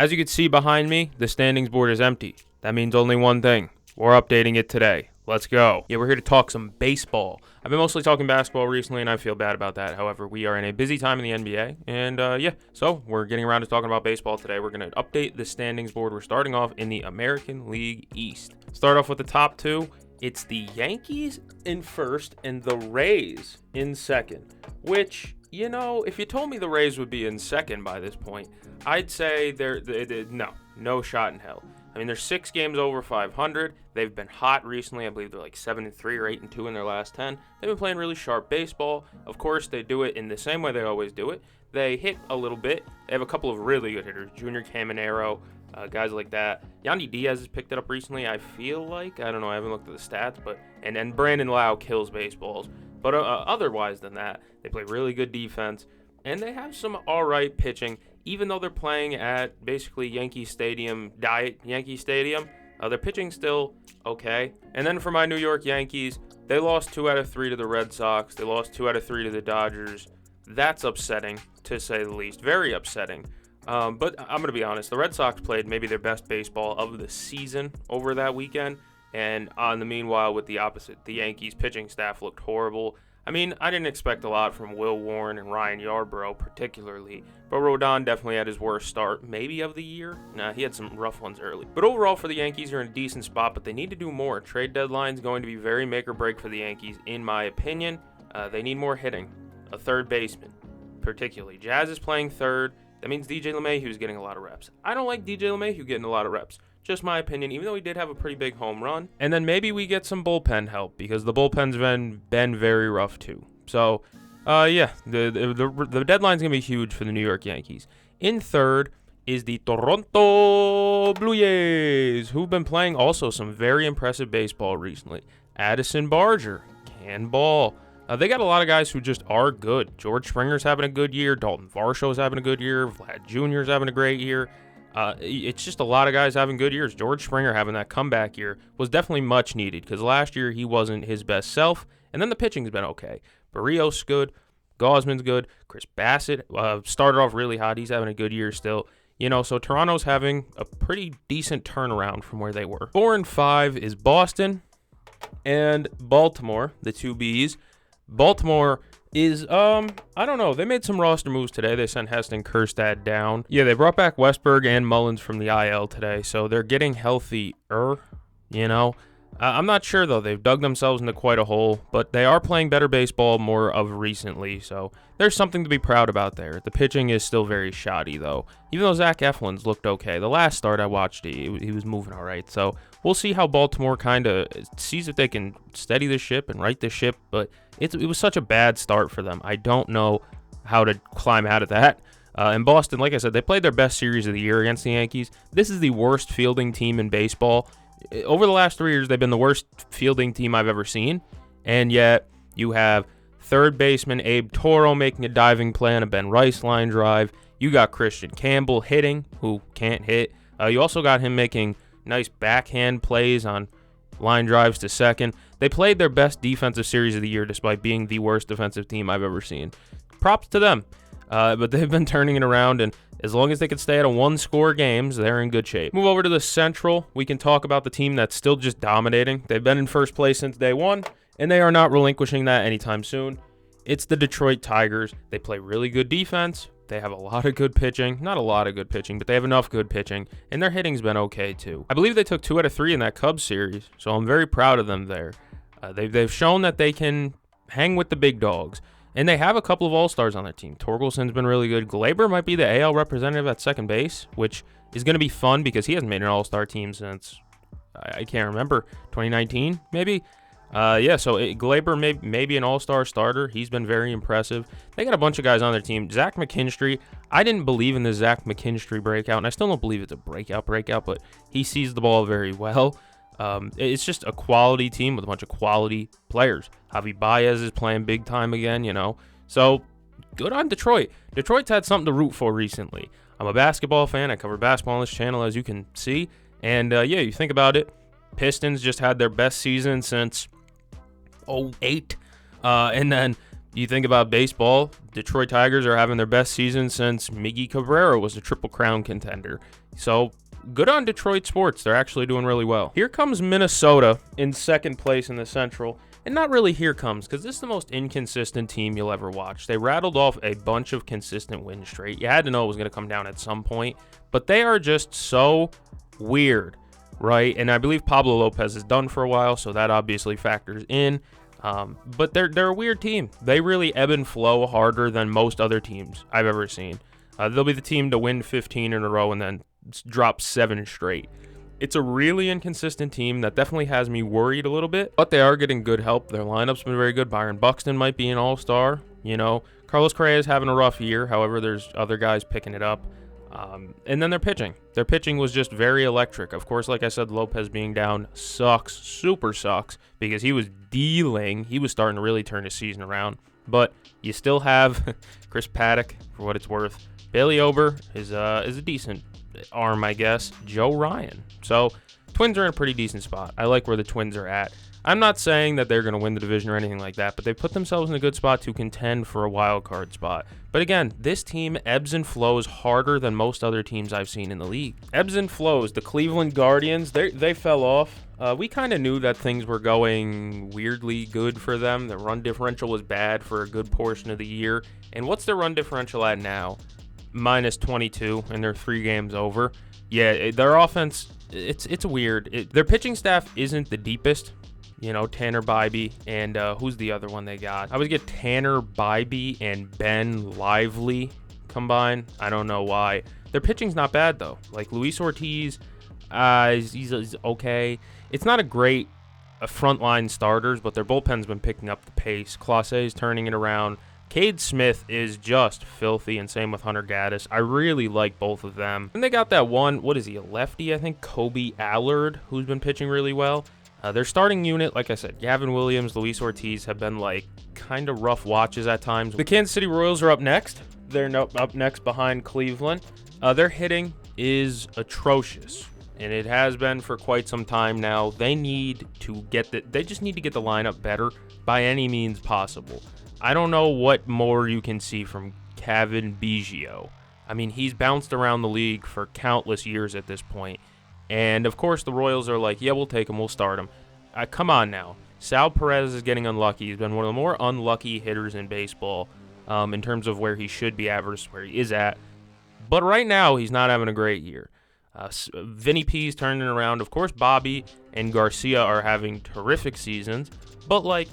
As you can see behind me, the standings board is empty. That means only one thing. We're updating it today. Let's go. Yeah, we're here to talk some baseball. I've been mostly talking basketball recently, and I feel bad about that. However, we are in a busy time in the NBA, and so we're getting around to talking about baseball today. We're going to update the standings board. We're starting off in the American League East. Start off with the top two. It's the Yankees in first and the Rays in second, which, you know, if you told me the Rays would be in second by this point, I'd say no shot in hell. I mean, they're 6 games over 500. They've been hot recently. I believe they're like 7-3 or 8-2 in their last 10. They've been playing really sharp baseball. Of course, they do it in the same way they always do it. They hit a little bit. They have a couple of really good hitters, Junior Caminero, guys like that. Yandy Diaz has picked it up recently, I feel like. I don't know. I haven't looked at the stats, but and Brandon Lau kills baseballs. But otherwise than that, they play really good defense, and they have some all right pitching. Even though they're playing at basically Yankee Stadium, Diet Yankee Stadium, their pitching still okay. And then for my New York Yankees, they lost 2 out of 3 to the Red Sox. They lost 2 out of 3 to the Dodgers. That's upsetting, to say the least. Very upsetting. But I'm going to be honest. The Red Sox played maybe their best baseball of the season over that weekend. And on the meanwhile, with the opposite, the Yankees pitching staff looked horrible. I mean, I didn't expect a lot from Will Warren and Ryan Yarbrough particularly, but Rodon definitely had his worst start, maybe of the year. Nah, he had some rough ones early. But overall for the Yankees, they're in a decent spot, but they need to do more. Trade deadline's going to be very make or break for the Yankees, in my opinion. They need more hitting. A third baseman, particularly. Jazz is playing third. That means DJ LeMahieu's getting a lot of reps. I don't like DJ LeMahieu getting a lot of reps. Just my opinion, even though he did have a pretty big home run. And then maybe we get some bullpen help, because the bullpen's been very rough too. So, the deadline's going to be huge for the New York Yankees. In third is the Toronto Blue Jays, who've been playing also some very impressive baseball recently. Addison Barger can ball. They got a lot of guys who just are good. George Springer's having a good year. Dalton Varsho's having a good year. Vlad Jr.'s having a great year. It's just a lot of guys having good years. George Springer having that comeback year was definitely much needed, because last year he wasn't his best self, and then the pitching's been okay. Barrios good, Gausman's good, Chris Bassett started off really hot. He's having a good year still. You know, so Toronto's having a pretty decent turnaround from where they were. 4 and 5 is Boston and Baltimore, the two Bs. Baltimore is, I don't know. They made some roster moves today. They sent Heston Kjerstad down. Yeah, they brought back Westberg and Mullins from the IL today, so they're getting healthier, you know. I'm not sure, though. They've dug themselves into quite a hole, but they are playing better baseball more of recently, so there's something to be proud about there. The pitching is still very shoddy, though. Even though Zach Eflin's looked okay. The last start I watched, he was moving all right, so we'll see how Baltimore kind of sees if they can steady the ship and right the ship, but it was such a bad start for them. I don't know how to climb out of that. In Boston, like I said, they played their best series of the year against the Yankees. This is the worst fielding team in baseball. Over the last 3 years, they've been the worst fielding team I've ever seen, and yet you have third baseman Abe Toro making a diving play on a Ben Rice line drive. You got Christian Campbell hitting, who can't hit. You also got him making nice backhand plays on line drives to second. They played their best defensive series of the year despite being the worst defensive team I've ever seen. Props to them. But they've been turning it around, and as long as they can stay at a 1-score games, they're in good shape. Move over to the Central. We can talk about the team that's still just dominating. They've been in first place since day one, and they are not relinquishing that anytime soon. It's the Detroit Tigers. They play really good defense. They have a lot of good pitching. Not a lot of good pitching, but they have enough good pitching, and their hitting's been okay too. I believe they took 2 out of 3 in that Cubs series, so I'm very proud of them there. They've shown that they can hang with the big dogs. And they have a couple of all-stars on their team. Torkelson's been really good. Glaber might be the AL representative at second base, which is going to be fun because he hasn't made an all-star team since, I can't remember, 2019 maybe? So Glaber may be an all-star starter. He's been very impressive. They got a bunch of guys on their team. Zach McKinstry, I didn't believe in the Zach McKinstry breakout, and I still don't believe it's a breakout, but he sees the ball very well. It's just a quality team with a bunch of quality players. Javi Baez is playing big time again, you know. So, good on Detroit. Detroit's had something to root for recently. I'm a basketball fan. I cover basketball on this channel, as you can see. And, you think about it. Pistons just had their best season since 2008. And then you think about baseball. Detroit Tigers are having their best season since Miggy Cabrera was a Triple Crown contender. So good on Detroit sports. They're actually doing really well. Here comes Minnesota in second place in the Central. And not really here comes, because this is the most inconsistent team you'll ever watch. They rattled off a bunch of consistent wins straight. You had to know it was going to come down at some point. But they are just so weird, right? And I believe Pablo Lopez is done for a while, so that obviously factors in. But they're a weird team. They really ebb and flow harder than most other teams I've ever seen. They'll be the team to win 15 in a row and then drop 7 straight. It's a really inconsistent team that definitely has me worried a little bit, but they are getting good help. Their lineup's been very good. Byron Buxton might be an all-star. Carlos Correa is having a rough year. However, there's other guys picking it up. And then their pitching. Their pitching was just very electric. Of course, like I said, Lopez being down sucks, super sucks, because he was dealing. He was starting to really turn his season around. But you still have Chris Paddock, for what it's worth. Bailey Ober is a decent arm, I guess. Joe Ryan. So Twins are in a pretty decent spot. I like where the Twins are at. I'm not saying that they're going to win the division or anything like that, but they put themselves in a good spot to contend for a wild card spot. But again, this team ebbs and flows harder than most other teams I've seen in the league. Ebbs and flows. The Cleveland Guardians, they fell off. We kind of knew that things were going weirdly good for them. The run differential was bad for a good portion of the year. And what's their run differential at now? Minus 22, and they're 3 games over. Yeah, their offense, it's weird. Their pitching staff isn't the deepest. Tanner Bybee and who's the other one they got? I would get Tanner Bybee and Ben Lively combined. I don't know why. Their pitching's not bad, though. Like Luis Ortiz, he's okay. It's not a great frontline starters, but their bullpen's been picking up the pace. Clase's turning it around. Cade Smith is just filthy, and same with Hunter Gaddis. I really like both of them. And they got that one, what is he, a lefty, I think, Kobe Allard, who's been pitching really well. Their starting unit, like I said, Gavin Williams, Luis Ortiz have been kind of rough watches at times. The Kansas City Royals are up next. They're up next behind Cleveland. Their hitting is atrocious, and it has been for quite some time now. They need to they just need to get the lineup better by any means possible. I don't know what more you can see from Kevin Biggio. I mean, he's bounced around the league for countless years at this point. And, of course, the Royals are like, yeah, we'll take him, we'll start him. Come on now. Sal Perez is getting unlucky. He's been one of the more unlucky hitters in baseball in terms of where he should be at versus where he is at. But right now, he's not having a great year. Vinny P's turning it around. Of course, Bobby and Garcia are having terrific seasons. But,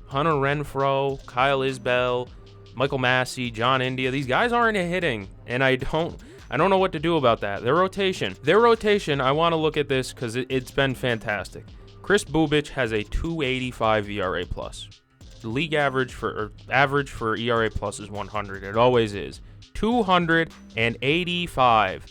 Hunter Renfroe, Kyle Isbell, Michael Massey, John India, these guys aren't hitting. And I don't know what to do about that. Their rotation, I want to look at this because it's been fantastic. Chris Bubich has a 2.85 ERA plus. The league average for ERA plus is 100. It always is. 285.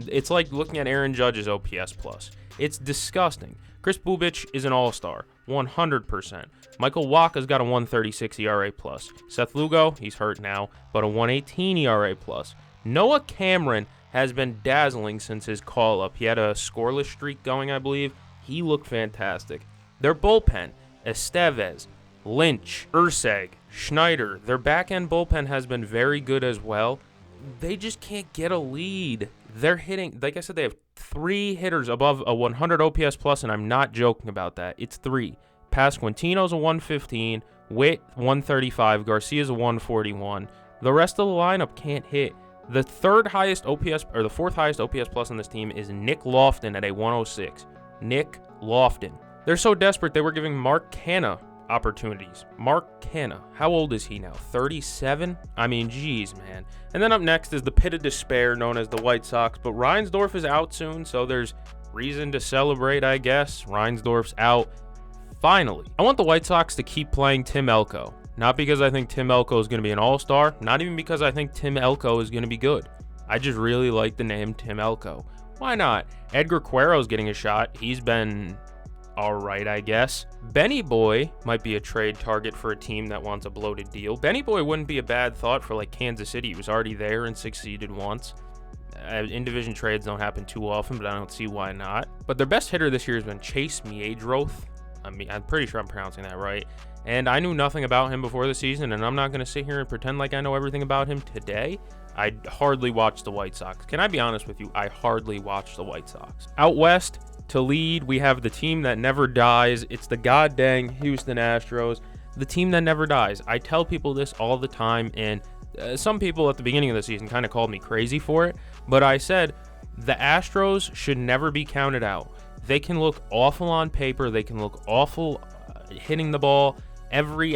It's like looking at Aaron Judge's OPS plus. It's disgusting. Chris Bubich is an all-star, 100%. Michael Wacha's got a 136 ERA plus. Seth Lugo, he's hurt now, but a 118 ERA plus. Noah Cameron has been dazzling since his call-up. He had a scoreless streak going, I believe. He looked fantastic. Their bullpen, Estevez, Lynch, Urseg, Schneider, their back-end bullpen has been very good as well. They just can't get a lead. They're hitting, like I said, they have 3 hitters above a 100 OPS plus, and I'm not joking about that. It's 3. Pasquantino's a 115, Witt 135, Garcia's a 141. The rest of the lineup can't hit. The 4th highest OPS plus on this team is Nick Lofton at a 106. Nick Lofton. They're so desperate they were giving Mark Canha opportunities. Mark Canha. How old is he now? 37? I mean, geez, man. And then up next is the pit of despair known as the White Sox. But Reinsdorf is out soon, so there's reason to celebrate, I guess. Reinsdorf's out. Finally. I want the White Sox to keep playing Tim Elko. Not because I think Tim Elko is going to be an all-star. Not even because I think Tim Elko is going to be good. I just really like the name Tim Elko. Why not? Edgar Cuero's getting a shot. He's been all right, I guess. Benny Boy might be a trade target for a team that wants a bloated deal. Benny Boy wouldn't be a bad thought for Kansas City. He was already there and succeeded once. In-division trades don't happen too often, but I don't see why not. But their best hitter this year has been Chase Miedroth. I'm pretty sure I'm pronouncing that right. And I knew nothing about him before the season, and I'm not going to sit here and pretend like I know everything about him today. I hardly watched the White Sox. Can I be honest with you? I hardly watched the White Sox. Out west, to lead, we have the team that never dies. It's the goddamn Houston Astros, the team that never dies. I tell people this all the time, and some people at the beginning of the season kind of called me crazy for it, but I said the Astros should never be counted out. They can look awful on paper. They can look awful hitting the ball. Every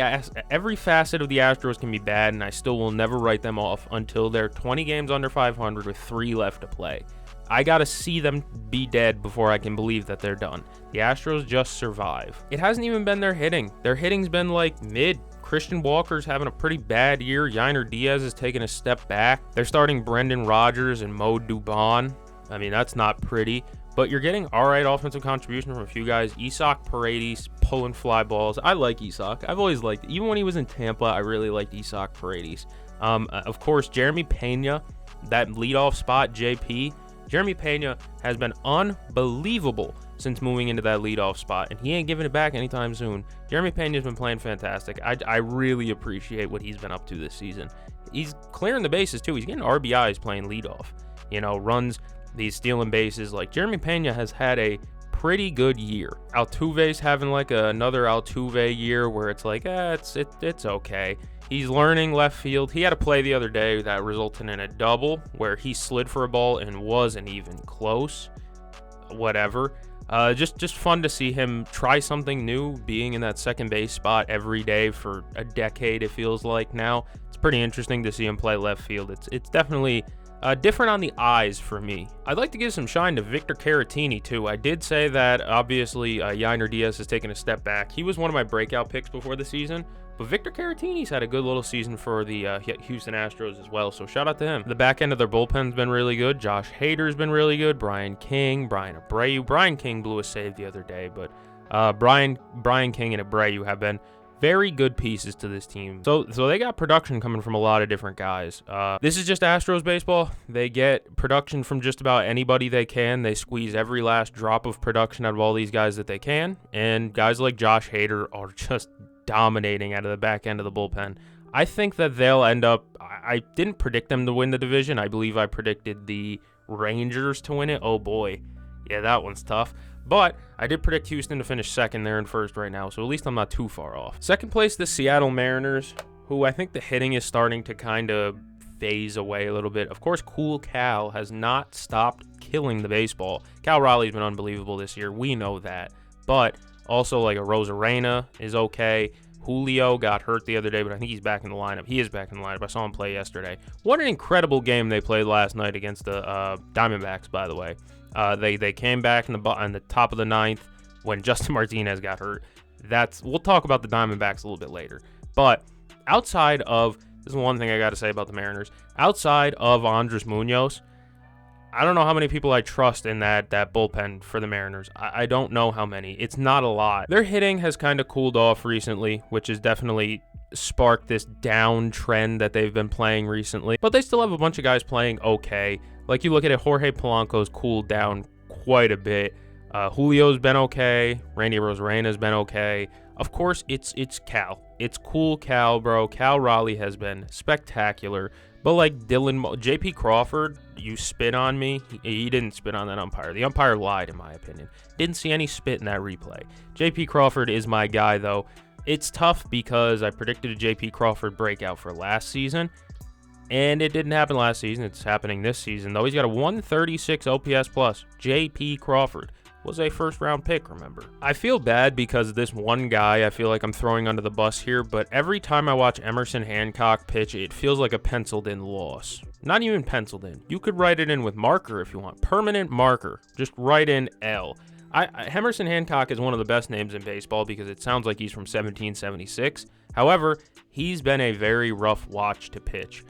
facet of the Astros can be bad, and I still will never write them off until they're 20 games under 500 with 3 left to play. I got to see them be dead before I can believe that they're done. The Astros just survive. It hasn't even been their hitting. Their hitting's been like mid. Christian Walker's having a pretty bad year. Yainer Diaz is taking a step back. They're starting Brendan Rodgers and Mo Dubon. I mean, that's not pretty. But you're getting all right offensive contribution from a few guys. Isak Paredes pulling fly balls. I like Isak. I've always liked it. Even when he was in Tampa, I really liked Isak Paredes. Of course, Jeremy Pena, that leadoff spot, JP. Jeremy Pena has been unbelievable since moving into that leadoff spot, and he ain't giving it back anytime soon. Jeremy Pena's been playing fantastic. I really appreciate what he's been up to this season. He's clearing the bases, too. He's getting RBIs playing leadoff. You know, runs, these stealing bases. Like, Jeremy Pena has had a pretty good year. Altuve's having like another Altuve year where it's like, it's okay. He's learning left field. He had a play the other day that resulted in a double where he slid for a ball and wasn't even close. Whatever. Just fun to see him try something new, being in that second base spot every day for a decade, it feels like now. It's pretty interesting to see him play left field. It's definitely different on the eyes for me. I'd like to give some shine to Victor Caratini, too. I did say that, obviously, Yainer Diaz has taken a step back. He was one of my breakout picks before the season, but Victor Caratini's had a good little season for the Houston Astros as well, so shout out to him. The back end of their bullpen's been really good. Josh Hader's been really good. Brian King, Brian Abreu. Brian King blew a save the other day, but Brian King and Abreu have been very good pieces to this team. So they got production coming from a lot of different guys. This is just Astros baseball. They get production from just about anybody they can. They squeeze every last drop of production out of all these guys that they can. And guys like Josh Hader are just dominating out of the back end of the bullpen. I think that they'll end up, I didn't predict them to win the division. I believe I predicted the Rangers to win it. Oh boy. Yeah, that one's tough. But I did predict Houston to finish second. They're in first right now, so at least I'm not too far off. Second place, the Seattle Mariners, who I think the hitting is starting to kind of phase away a little bit. Of course, Cool Cal has not stopped killing the baseball. Cal Raleigh's been unbelievable this year. We know that. But also, like, a Rosarena is okay. Julio got hurt the other day, but I think he's back in the lineup. He is back in the lineup. I saw him play yesterday. What an incredible game they played last night against the Diamondbacks, by the way. They came back on the top of the ninth when Justin Martinez got hurt. We'll talk about the Diamondbacks a little bit later. But outside of, this is one thing I got to say about the Mariners, outside of Andres Munoz, I don't know how many people I trust in that bullpen for the Mariners. I don't know how many. It's not a lot. Their hitting has kind of cooled off recently, which has definitely sparked this down trend that they've been playing recently. But they still have a bunch of guys playing okay. Like, you look at it, Jorge Polanco's cooled down quite a bit. Julio's been okay. Randy Rosarena's been okay. Of course, it's Cal. It's Cool Cal, bro. Cal Raleigh has been spectacular. But like JP Crawford, you spit on me. He didn't spit on that umpire. The umpire lied, in my opinion. Didn't see any spit in that replay. JP Crawford is my guy, though. It's tough because I predicted a JP Crawford breakout for last season, and it didn't happen last season. It's happening this season, though. He's got a 136 OPS plus. JP Crawford was a first-round pick, remember. I feel bad because this one guy I feel like I'm throwing under the bus here, but every time I watch Emerson Hancock pitch, it feels like a penciled-in loss. Not even penciled in. You could write it in with marker if you want. Permanent marker. Just write in L. Emerson Hancock is one of the best names in baseball because it sounds like he's from 1776. However, he's been a very rough watch to pitch.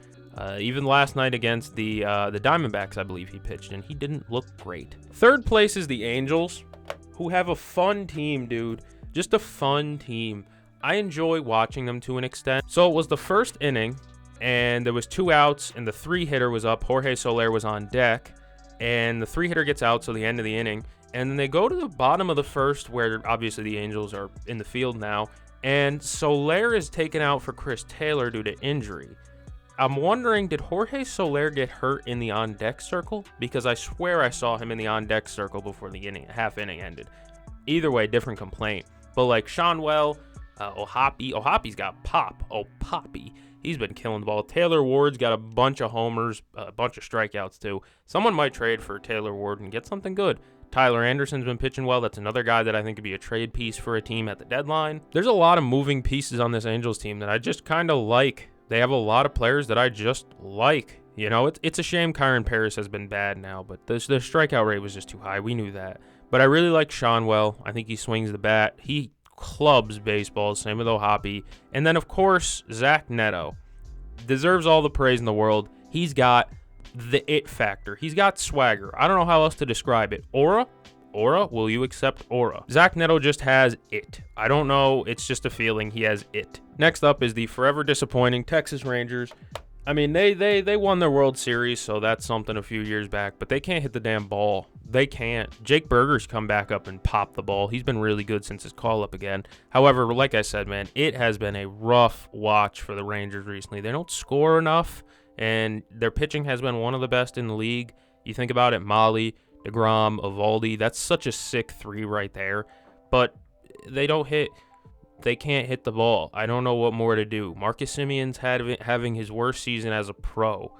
Even last night against the Diamondbacks, I believe he pitched, and he didn't look great. Third place is the Angels, who have a fun team, dude. Just a fun team. I enjoy watching them to an extent. So it was the first inning, and there was 2 outs, and the 3-hitter was up. Jorge Soler was on deck, and the 3-hitter gets out, so the end of the inning. And then they go to the bottom of the first, where obviously the Angels are in the field now, And Soler is taken out for Chris Taylor due to injury. I'm wondering, did Jorge Soler get hurt in the on-deck circle? Because I swear I saw him in the on-deck circle before the half inning ended. Either way, different complaint. But like Seanwell, Ohapi's got pop. Oh, Poppy. He's been killing the ball. Taylor Ward's got a bunch of homers, a bunch of strikeouts too. Someone might trade for Taylor Ward and get something good. Tyler Anderson's been pitching well. That's another guy that I think could be a trade piece for a team at the deadline. There's a lot of moving pieces on this Angels team that I just kind of like. They have a lot of players that I just like. You know, it's a shame Kyron Paris has been bad now, but the strikeout rate was just too high. We knew that. But I really like Seanwell. I think he swings the bat. He clubs baseball, same with Ohapi. And then, of course, Zach Neto deserves all the praise in the world. He's got the it factor. He's got swagger. I don't know how else to describe it. Aura? Will you accept aura? Zach Neto just has it. I don't know. It's just a feeling. He has it. Next up is the forever disappointing Texas Rangers. I mean, they won their World Series, so that's something a few years back, but they can't hit the damn ball. They can't. Jake Berger's come back up and popped the ball. He's been really good since his call-up again. However, like I said, man, it has been a rough watch for the Rangers recently. They don't score enough, and their pitching has been one of the best in the league. You think about it, Molly, DeGrom, Eovaldi, that's such a sick three right there. But they don't hit. They can't hit the ball. I don't know what more to do. Marcus Semion's having his worst season as a pro.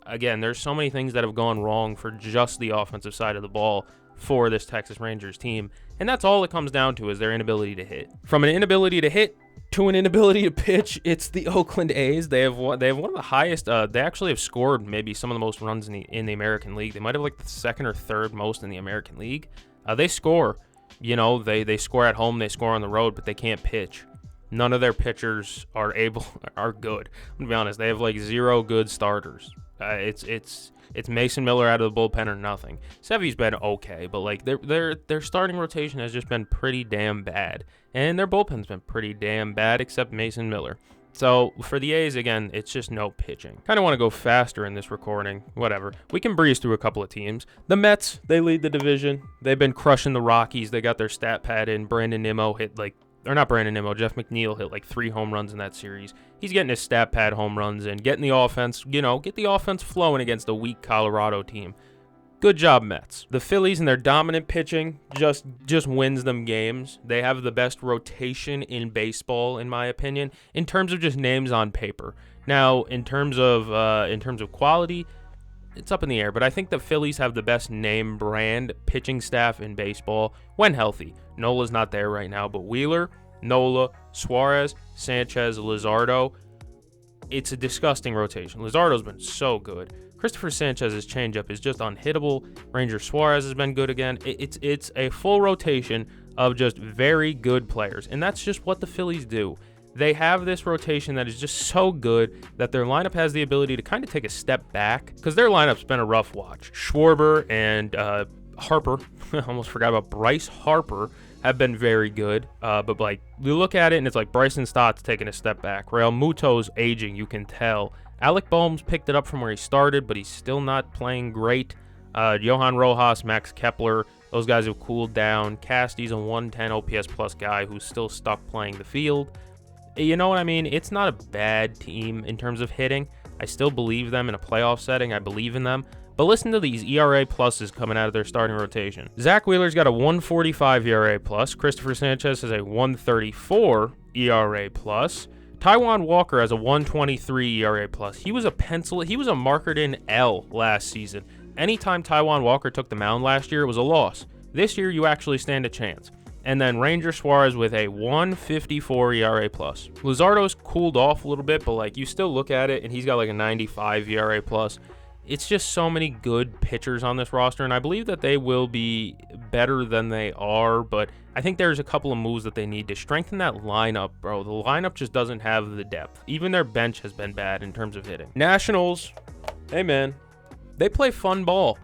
Again, there's so many things that have gone wrong for just the offensive side of the ball for this Texas Rangers team. And that's all it comes down to is their inability to hit. From an inability to hit to an inability to pitch, it's the Oakland A's. They have one of the highest. They actually have scored maybe some of the most runs in the American League. They might have like the second or third most in the American League. They score. You know, they score at home, they score on the road, but they can't pitch. None of their pitchers are good. I'm gonna be honest, they have like 0 good starters. It's Mason Miller out of the bullpen or nothing. Sevy's been okay, but like their starting rotation has just been pretty damn bad, and their bullpen's been pretty damn bad except Mason Miller. So for the A's, again, it's just no pitching. Kind of want to go faster in this recording. Whatever. We can breeze through a couple of teams. The Mets, they lead the division. They've been crushing the Rockies. They got their stat pad in. Jeff McNeil hit like 3 home runs in that series. He's getting his stat pad home runs and getting the offense, get the offense flowing against a weak Colorado team. Good job, Mets. The Phillies and their dominant pitching just wins them games. They have the best rotation in baseball, in my opinion, in terms of just names on paper. Now, in terms of quality, it's up in the air. But I think the Phillies have the best name brand pitching staff in baseball when healthy. Nola's not there right now, but Wheeler, Nola, Suarez, Sanchez, Luzardo. It's a disgusting rotation. Luzardo's been so good. Christopher Sanchez's changeup is just unhittable. Ranger Suarez has been good again. It's a full rotation of just very good players, and that's just what the Phillies do. They have this rotation that is just so good that their lineup has the ability to kind of take a step back because their lineup's been a rough watch. Schwarber and Harper, I almost forgot about Bryce Harper, have been very good. But like you look at it and it's like Bryson Stott's taking a step back. Real Muto's aging, you can tell. Alec Boehm's picked it up from where he started, but he's still not playing great. Johan Rojas, Max Kepler, those guys have cooled down. Casty's a 110 OPS plus guy who's still stuck playing the field. You know what I mean? It's not a bad team in terms of hitting. I still believe them in a playoff setting. I believe in them. But listen to these ERA pluses coming out of their starting rotation. Zach Wheeler's got a 145 ERA plus. Christopher Sanchez has a 134 ERA plus. Taijuan Walker has a 123 ERA plus. He was a markered in L last season. Anytime Taijuan Walker took the mound last year, it was a loss. This year, you actually stand a chance. And then Ranger Suarez with a 154 ERA plus. Luzardo's cooled off a little bit, but like you still look at it and he's got like a 95 ERA plus. It's just so many good pitchers on this roster, and I believe that they will be better than they are, but I think there's a couple of moves that they need to strengthen that lineup, bro. The lineup just doesn't have the depth. Even their bench has been bad in terms of hitting. Nationals, hey man, they play fun ball.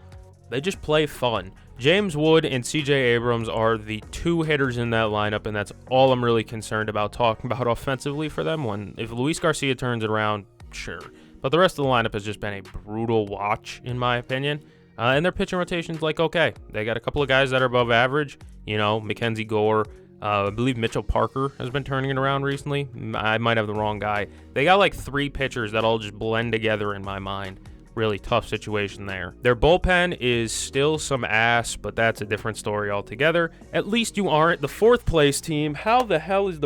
They just play fun. James Wood and CJ Abrams are the 2 hitters in that lineup, and that's all I'm really concerned about talking about offensively for them. If Luis Garcia turns it around, sure. But the rest of the lineup has just been a brutal watch, in my opinion. And their pitching rotation's like, okay. They got a couple of guys that are above average. Mackenzie Gore, I believe Mitchell Parker has been turning it around recently. I might have the wrong guy. They got like 3 pitchers that all just blend together in my mind. Really tough situation there. Their bullpen is still some ass, but that's a different story altogether. At least you aren't the 4th place team. How the hell is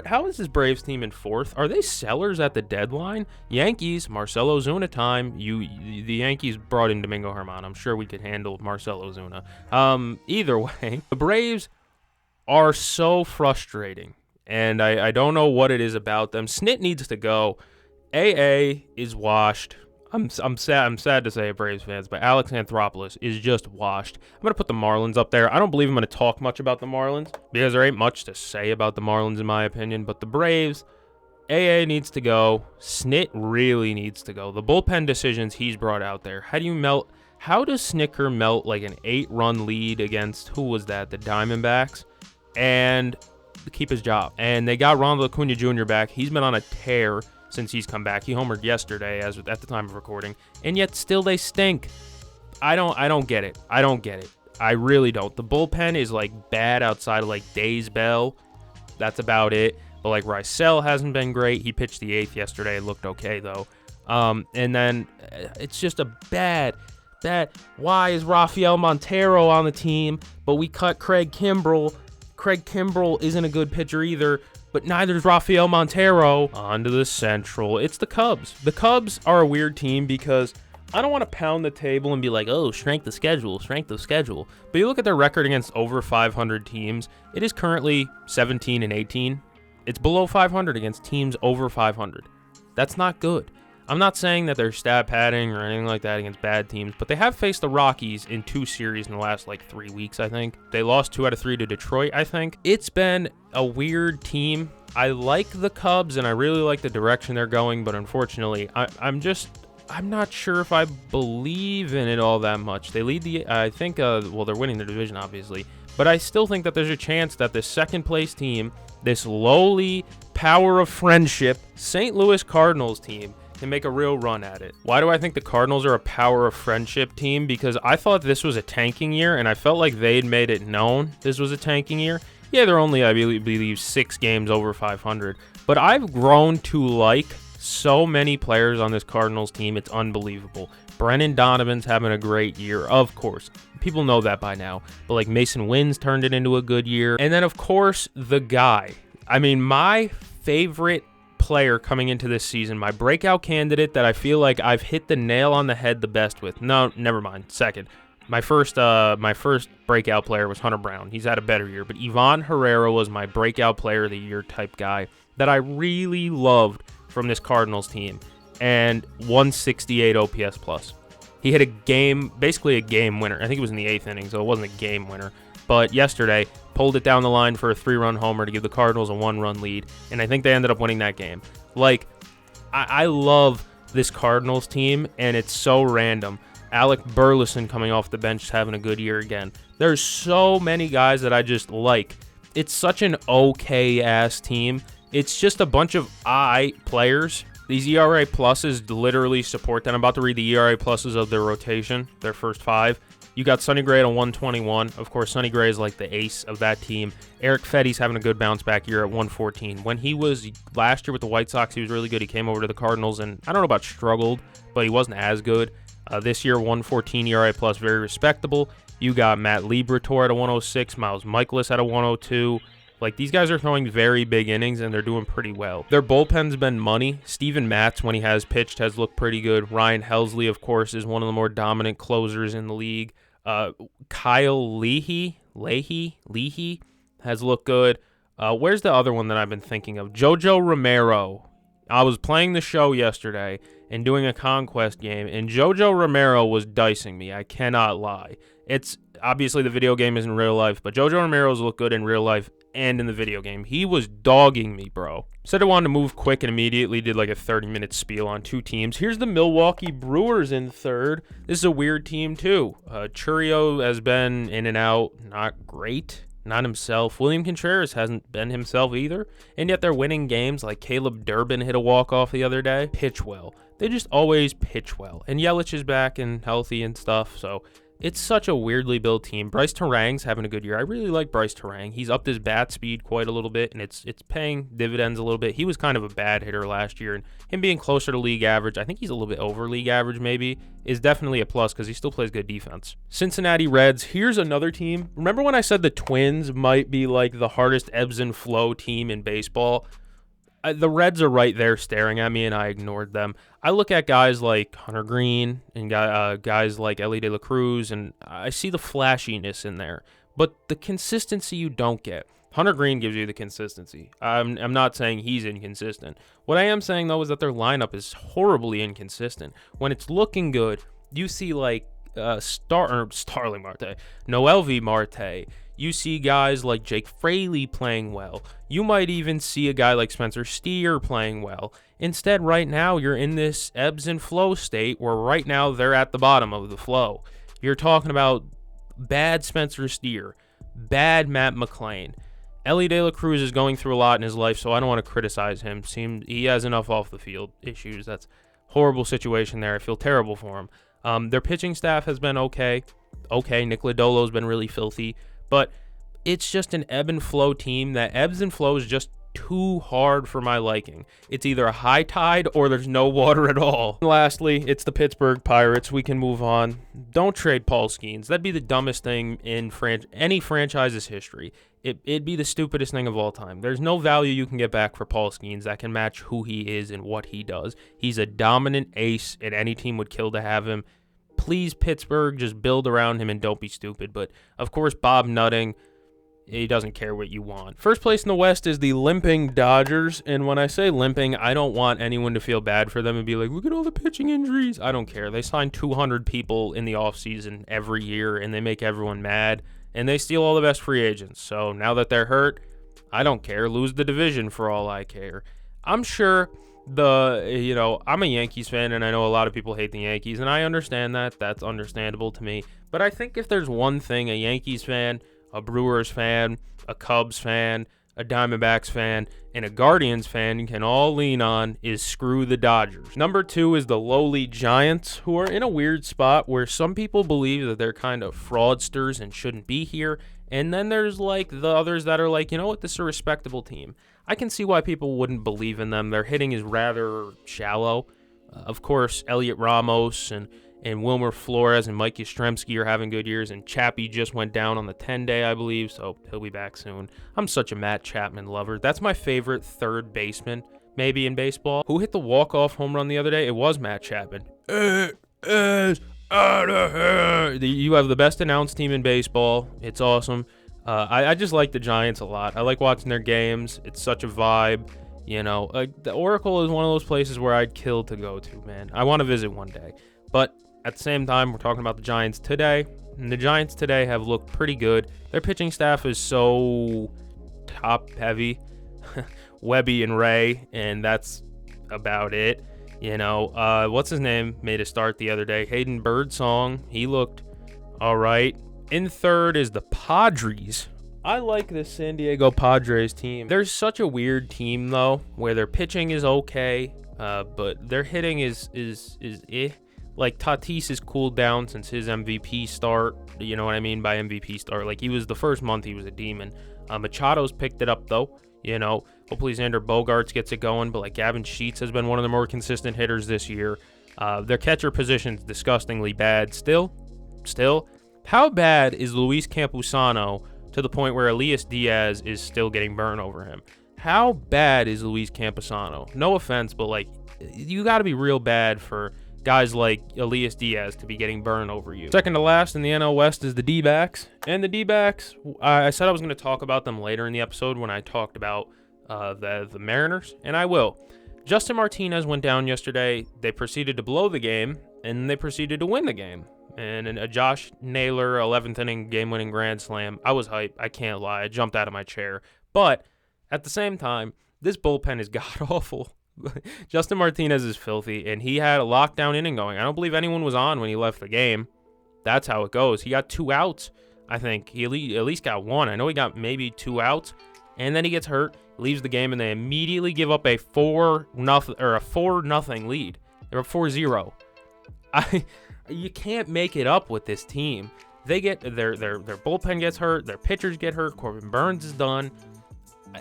how is this Braves team in 4th? Are they sellers at the deadline? Yankees, Marcell Ozuna time. The Yankees brought in Domingo Germán. I'm sure we could handle Marcell Ozuna. Either way, the Braves are so frustrating, and I don't know what it is about them. Snit needs to go. AA is washed. I'm sad to say it, Braves fans, but Alex Anthopoulos is just washed. I'm going to put the Marlins up there. I don't believe I'm going to talk much about the Marlins because there ain't much to say about the Marlins in my opinion, but the Braves, AA needs to go. Snit really needs to go. The bullpen decisions he's brought out there. How does Snicker melt like an 8-run lead against, who was that, the Diamondbacks, and keep his job? And they got Ronald Acuna Jr. back. He's been on a tear since he's come back. He homered yesterday at the time of recording, and yet still they stink. I don't get it. I don't get it. I really don't. The bullpen is like bad outside of like Days Bell. That's about it. But like Rysell hasn't been great. He pitched the 8th yesterday. It looked okay though. And then it's just a bad. Why is Rafael Montero on the team, but we cut Craig Kimbrell? Craig Kimbrell isn't a good pitcher either, but neither is Rafael Montero. On to the Central. It's the Cubs. The Cubs are a weird team because I don't want to pound the table and be like, oh, strength of schedule. But you look at their record against over 500 teams, it is currently 17-18. It's below 500 against teams over 500. That's not good. I'm not saying that they're stat padding or anything like that against bad teams, but they have faced the Rockies in 2 series in the last like 3 weeks, I think. They lost 2 out of 3 to Detroit, I think. It's been a weird team. I like the Cubs and I really like the direction they're going, but unfortunately, I'm not sure if I believe in it all that much. They lead I think, they're winning the division, obviously, but I still think that there's a chance that the 2nd place team, this lowly power of friendship St. Louis Cardinals team, can make a real run at it. Why do I think the Cardinals are a power of friendship team? Because I thought this was a tanking year, and I felt like they'd made it known this was a tanking year. Yeah, they're only, I believe, 6 games over 500, but I've grown to like so many players on this Cardinals team. It's unbelievable. Brennan Donovan's having a great year, of course. People know that by now, but like Mason Wynn's turned it into a good year. And then, of course, the guy. I mean, my favorite player coming into this season, my breakout candidate that I feel like I've hit the nail on the head the best with. No, never mind. Second. My first breakout player was Hunter Brown. He's had a better year, but Ivan Herrera was my breakout player of the year type guy that I really loved from this Cardinals team, and 168 OPS plus. He hit basically a game winner. I think it was in the 8th inning, so it wasn't a game winner. But yesterday, pulled it down the line for a 3-run homer to give the Cardinals a 1-run lead, and I think they ended up winning that game. Like, I love this Cardinals team, and it's so random. Alec Burleson coming off the bench is having a good year again. There's so many guys that I just like. It's such an okay-ass team. It's just a bunch of players. These ERA pluses literally support that. I'm about to read the ERA pluses of their rotation, their first 5. You got Sonny Gray at a 121. Of course, Sonny Gray is like the ace of that team. Eric Fetty's having a good bounce-back year at 114. When he was last year with the White Sox, he was really good. He came over to the Cardinals, and I don't know about struggled, but he wasn't as good. This year, 114 ERA plus, very respectable. You got Matt Liberatore at a 106, Miles Michaelis at a 102. Like, these guys are throwing very big innings, and they're doing pretty well. Their bullpen's been money. Steven Matz, when he has pitched, has looked pretty good. Ryan Helsley, of course, is one of the more dominant closers in the league. Kyle Leahy has looked good. Where's the other one that I've been thinking of? Jojo Romero. I was playing the show yesterday and doing a Conquest game, and Jojo Romero was dicing me. I cannot lie. It's obviously the video game isn't real life, but Jojo Romero's look good in real life and in the video game. He was dogging me, bro. Said I wanted to move quick and immediately did like a 30-minute spiel on 2 teams. Here's the Milwaukee Brewers in 3rd. This is a weird team too. Churio has been in and out, not great, not himself. William Contreras hasn't been himself either, and yet they're winning games. Like Caleb Durbin hit a walk-off the other day. Pitch well. They just always pitch well. And Yelich is back and healthy and stuff, so It's such a weirdly built team. Bryce Terang's having a good year. I really like Bryce Terang. He's upped his bat speed quite a little bit, and it's paying dividends a little bit. He was kind of a bad hitter last year, and him being closer to league average, I think he's a little bit over league average maybe, is definitely a plus because he still plays good defense. Cincinnati Reds, here's another team. Remember when I said the Twins might be like the hardest ebbs and flow team in baseball? The Reds are right there staring at me, and I ignored them. I look at guys like Hunter Green and guys like Ellie De La Cruz, and I see the flashiness in there. But the consistency you don't get. Hunter Green gives you the consistency. I'm not saying he's inconsistent. What I am saying, though, is that their lineup is horribly inconsistent. When it's looking good, you see like Starling Marte, Noelvi Marte. You see guys like Jake Fraley playing well. You might even see a guy like Spencer Steer playing well. Instead, right now, you're in this ebbs and flow state where right now they're at the bottom of the flow. You're talking about bad Spencer Steer, bad Matt McClain. Ellie De La Cruz is going through a lot in his life, so I don't want to criticize him. He has enough off the field issues. That's a horrible situation there. I feel terrible for him. Their pitching staff has been okay. Nick Lodolo's been really filthy. But it's just an ebb and flow team that ebbs and flows just too hard for my liking. It's either a high tide or there's no water at all. And lastly, it's the Pittsburgh Pirates. We can move on. Don't trade Paul Skeens. That'd be the dumbest thing in any franchise's history. It'd be the stupidest thing of all time. There's no value you can get back for Paul Skeens that can match who he is and what he does. He's a dominant ace, and any team would kill to have him. Please, Pittsburgh, just build around him and don't be stupid. But, of course, Bob Nutting, he doesn't care what you want. First place in the West is the limping Dodgers. And when I say limping, I don't want anyone to feel bad for them and be like, look at all the pitching injuries. I don't care. They sign 200 people in the offseason every year, and they make everyone mad. And they steal all the best free agents. So now that they're hurt, I don't care. Lose the division for all I care. I'm sure... I'm a Yankees fan, and I know a lot of people hate the Yankees, and I understand that. That's understandable to me. But I think if there's one thing a Yankees fan, a Brewers fan, a Cubs fan, a Diamondbacks fan, and a Guardians fan can all lean on is screw the Dodgers. Number 2 is the lowly Giants, who are in a weird spot where some people believe that they're kind of fraudsters and shouldn't be here. And then there's like the others that are like, you know what, this is a respectable team. I can see why people wouldn't believe in them. Their hitting is rather shallow. Of course, Elliot Ramos and Wilmer Flores and Mike Yastrzemski are having good years, and Chappie just went down on the 10-day, I believe, so he'll be back soon. I'm such a Matt Chapman lover. That's my favorite third baseman, maybe in baseball. Who hit the walk-off home run the other day? It was Matt Chapman. It is out of here. You have the best announced team in baseball. It's awesome. I just like the Giants a lot. I like watching their games. It's such a vibe. You know, the Oracle is one of those places where I'd kill to go to, man. I want to visit one day. But at the same time, we're talking about the Giants today. And the Giants today have looked pretty good. Their pitching staff is so top-heavy. Webby and Ray, and that's about it. You know, what's his name made a start the other day? Hayden Birdsong. He looked all right. In third is the Padres. I like this San Diego Padres team. They're such a weird team, though, where their pitching is okay, but their hitting is eh. Like, Tatis has cooled down since his MVP start. You know what I mean by MVP start? Like, he was the first month he was a demon. Machado's picked it up, though. You know, hopefully Xander Bogaerts gets it going, but, like, Gavin Sheets has been one of the more consistent hitters this year. Their catcher position's disgustingly bad. Still, how bad is Luis Campusano to the point where Elias Diaz is still getting burned over him? How bad is Luis Campusano? No offense, but, like, you got to be real bad for guys like Elias Diaz to be getting burned over you. Second to last in the NL West is the D-backs. And the D-backs, I said I was going to talk about them later in the episode when I talked about the Mariners, and I will. Justin Martinez went down yesterday. They proceeded to blow the game, and they proceeded to win the game. And a Josh Naylor 11th inning game-winning grand slam. I was hyped. I can't lie. I jumped out of my chair. But at the same time, this bullpen is god-awful. Justin Martinez is filthy, and he had a lockdown inning going. I don't believe anyone was on when he left the game. That's how it goes. He got 2 outs, I think. He at least got 1. I know he got maybe 2 outs, and then he gets hurt, leaves the game, and they immediately give up a 4-0 lead. They're up 4-0. You can't make it up with this team. They get their bullpen gets hurt, their pitchers get hurt, Corbin Burns is done.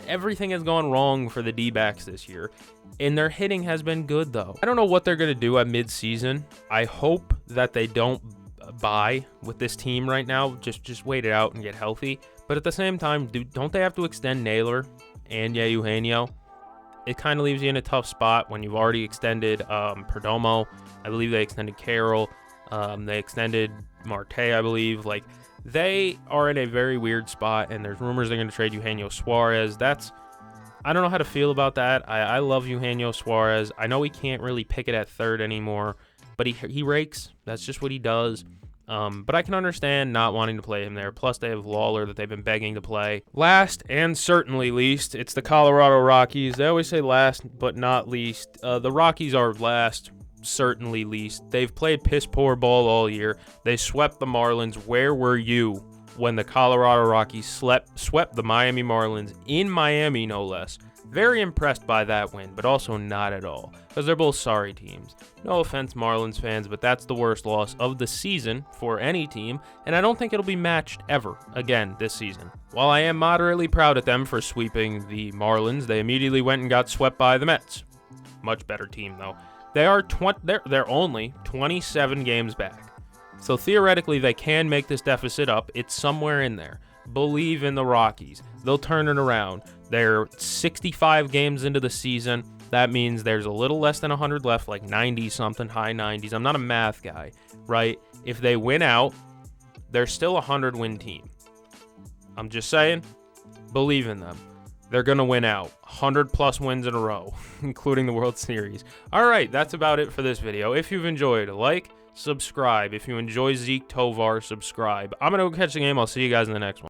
Everything has gone wrong for the D-backs this year, and their hitting has been good, though. I don't know what they're going to do at midseason. I hope that they don't buy with this team right now. Just wait it out and get healthy. But at the same time, don't they have to extend Naylor and Eugenio? It kind of leaves you in a tough spot when you've already extended Perdomo. I believe they extended Carroll. They extended Marte, I believe. Like, they are in a very weird spot, and there's rumors they're going to trade Eugenio Suarez. I don't know how to feel about that. I love Eugenio Suarez. I know he can't really pick it at third anymore, but he rakes. That's just what he does. But I can understand not wanting to play him there. Plus, they have Lawler that they've been begging to play. Last, and certainly least, it's the Colorado Rockies. They always say last, but not least. The Rockies are last, certainly least. They've played piss-poor ball all year. They swept the Marlins. Where were you when the Colorado Rockies swept the Miami Marlins in Miami, no less? Very impressed by that win, but also not at all, because they're both sorry teams. No offense, Marlins fans, but that's the worst loss of the season for any team, and I don't think it'll be matched ever again this season. While I am moderately proud at them for sweeping the Marlins, they immediately went and got swept by the Mets. Much better team, though. They're only 27 games back, so theoretically they can make this deficit up. It's somewhere in there. Believe in the Rockies. They'll turn it around. They're 65 games into the season. That means there's a little less than 100 left, like 90-something, high 90s. I'm not a math guy, right? If they win out, they're still a 100-win team. I'm just saying, believe in them. They're going to win out. 100-plus wins in a row, including the World Series. All right, that's about it for this video. If you've enjoyed, like, subscribe. If you enjoy Zeke Tovar, subscribe. I'm going to go catch the game. I'll see you guys in the next one.